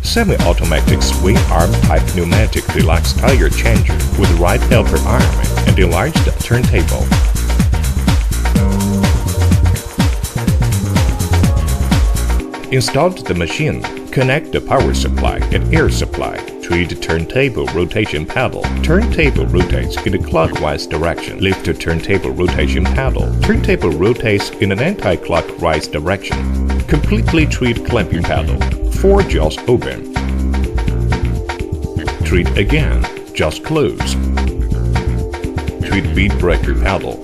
Semi-automatic swing arm type pneumatic deluxe tire changer with right helper arm and enlarged turntable. Installed the machine. Connect the power supply and air supply. Treat turntable rotation paddle. Turntable rotates in a clockwise direction. Lift the turntable rotation paddle. Turntable rotates in an anti-clockwise direction. Completely treat clamping paddle. 4 jaws open. Treat again. Jaws close. Treat bead breaker paddle.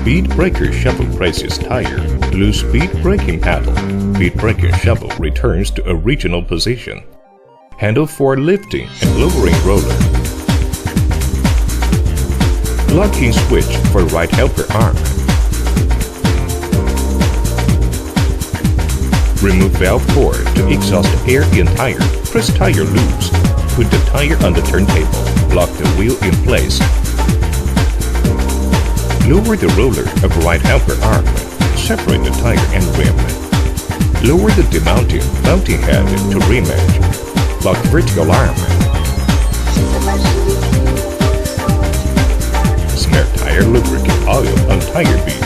Bead breaker shovel presses tire. Loose bead braking paddle. Bead breaker shovel returns to original position. Handle for lifting and lowering roller. Locking switch for right helper arm. Remove valve cord to exhaust air in tire. Press tire loose. Put the tire on the turntable. Lock the wheel in place. Lower the roller of right helper arm. Separate the tire and rim. Lower the mounting head to rim edge. Lock vertical arm. Smear tire lubricant oil on tire bead.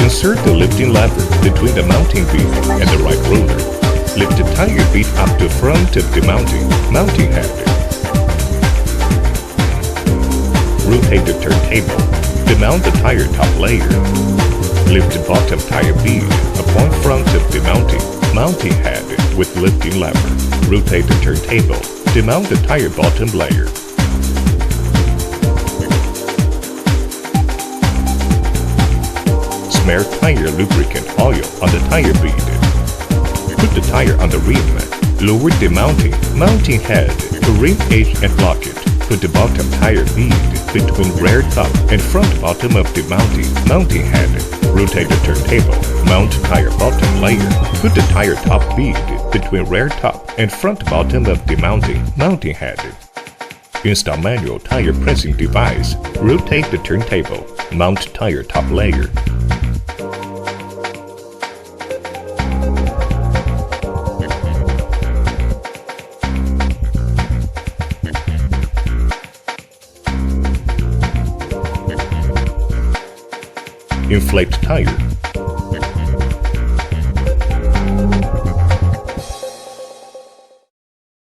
Insert the lifting lever between the mounting bead and the right roller. Lift the tire bead up to front of the mounting head. Rotate the turntable. Demount the tire top layer. Lift the bottom tire bead upon front of the mounting head with lifting lever. Rotate the turntable. Demount the tire bottom layer. Smear tire lubricant oil on the tire bead. Put the tire on the rim. Lower the mounting head to rim edge and lock it. Put the bottom tire bead between rear top and front bottom of the mounting head. Rotate the turntable. Mount tire bottom layer. Put the tire top bead between rear top and front bottom of the mounting head. Install manual tire pressing device. Rotate the turntable. Mount tire top layer. Inflate tire.